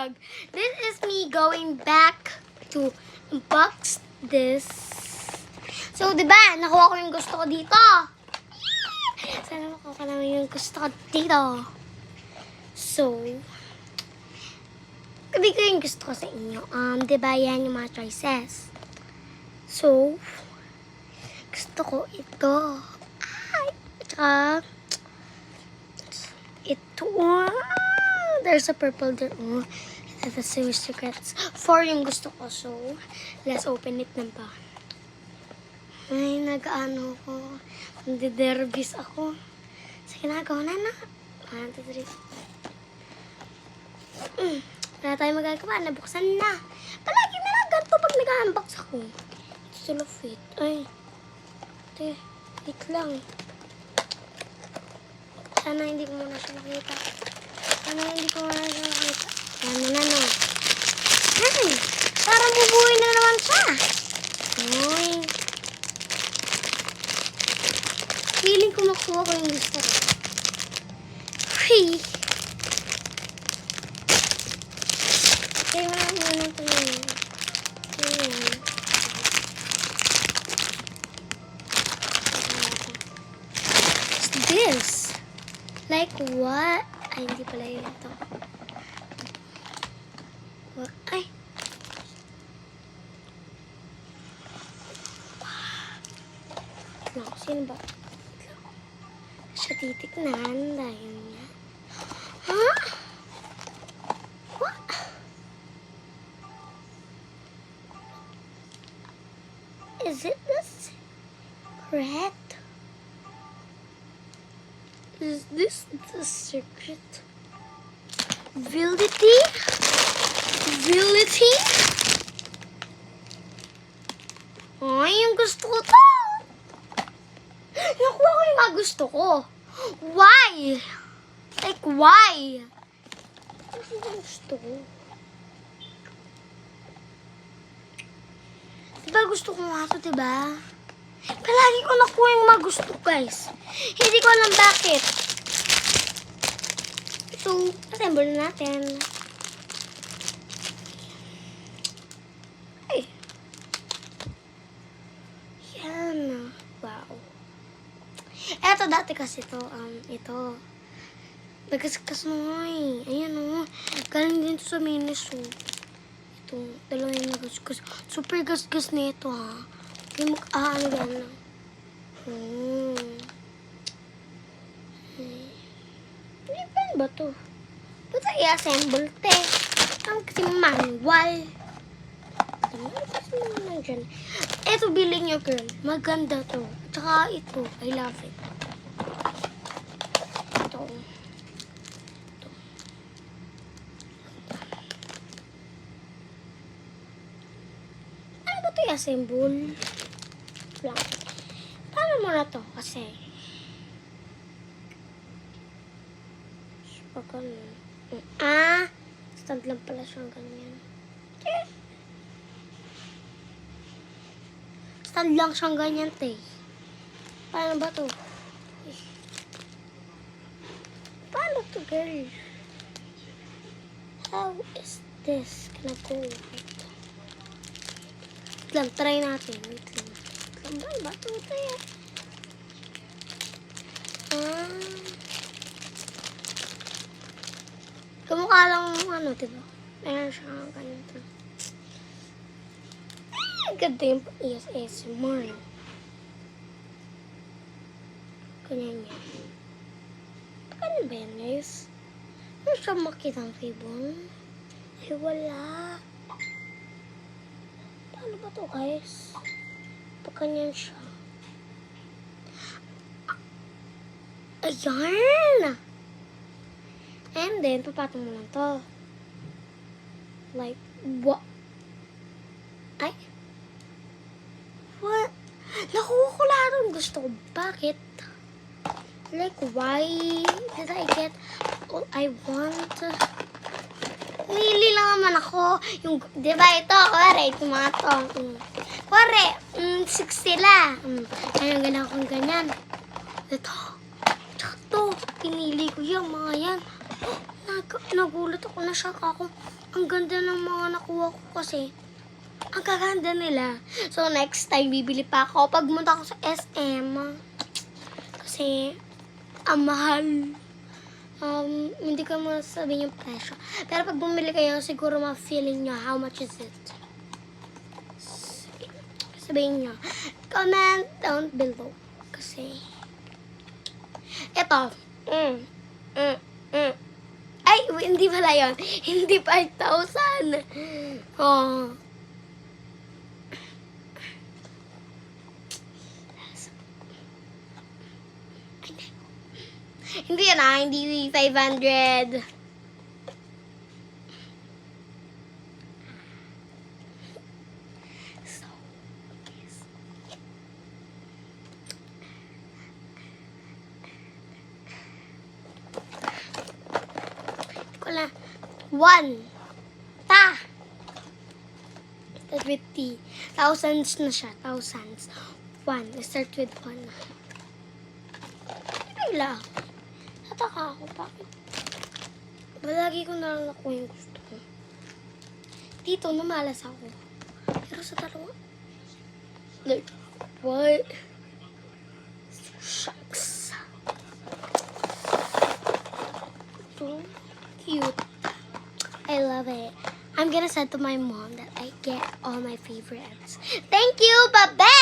vlog. This is me going back to unbox this. So, diba, nakuha ko yung gusto ko dito. Sana makuha ko naman yung gusto ko dito. So, sabi ko yung gusto ko sa inyo. Diba, yan yung mga choices. So, gusto ko ito. Ay, tsaka, ito. There's a purple there. Oh, that's the secrets. 4 yung gusto ko. So, let's open it na ba. Ay, nag-ano ko. Nadiderbis ako. Sige na, go na na. 1, 2, 3. Wala tayo magagawa. Nabuksan na. Palagi na lang ganito pag nag-unbox ako. It's still a fit. Ay. Ate, wait lang. Sana hindi ko muna siya nakita. Sana hindi ko muna siya nakita. Ano na, no? Ay, parang bubuhay na naman siya. Ay. Feeling ko makuha ko yung gusto ko. Hey. Okay, wala muna ito yun. Ayan. What's this? Like what? Ay, hindi pala yun ito. What? Ay. No, sino ba? Siya titignan dahil niya. Huh? What? Is it this red? Is this the secret? Vility? Vility? Ay, yung gusto ko to. Nakuha ko yung mga gusto ko. Why? Like, why? Kasi yung gusto ko. Diba gusto ko nga ito, diba? Palagi ko nakuha yung mga gusto ko, guys. Hindi ko alam bakit. So, assemble na natin. Ay. Yan. Wow. Eto, dati kasi ito, ito. Nagasgas mo nga eh. Ayan o. Galing din ito sa Miniso. Ito, dalawa yung nagasgas. Super gasgas na ito ha. Yung ano yan na. Hindi pa ba ito? Ba't i-assemble te? Ang kasi manual. Ito, bilhin nyo, girl. Maganda to. Tsaka ito. I love it. Ito. Ito. Ano ba ito i-assemble? Lang. Paano mo na to? Kasi pag stand lang pala siyang ganyan. Stand lang siyang ganyan, te. Paano ba to? Paano to, girl? How is this gonna go? Wait lang, try natin. Wait lang. Paano ba to, te? Kamukha lang ano, diba? Meron siyang ganito. Ganda yung ASMR. Ganyan yan. Paano ba yan, guys? Ano siya makita ang ribbon? Ay, wala. Paano ba to, guys? Ganyan siya. Ayan! And then, papatong mo lang to. Like, what? Ay? What? Nakuha ko lahat ng gusto ko. Bakit? Like, why did I get all I want? Lili lang naman ako. Yung, di ba ito? Kuwari, ito mga to. Kuwari, 6 sila. Ayun, ganyan akong ganyan. Ito. Tsaka to. Pinili ko yung mga yan. Oh, nagulat ako, na-shock ako. Ang ganda ng mga nakuha ko kasi. Ang kaganda nila. So, next time, bibili pa ako pag munta ako sa SM. Kasi, ang mahal. Hindi ko masasabihin yung presyo. Pero pag bumili kayo, siguro ma-feeling nyo how much is it. Sabihin nyo. Comment down below. Kasi, ito. Ay, hindi pala yun. Hindi 5,000. Oh. Hindi yan hindi 500. So, yes. Ko na. 1. Ta. Start with T. Thousands na siya. Thousands. 1. Start with 1. Bigla. Nataka ako. Bakit? Balagi ko na lang ako yung gusto ko. Dito, namalas ako. Pero sa dalawa, like, what? Shucks. So cute. I love it. I'm gonna send to my mom that I get all my favorites. Thank you, Babette!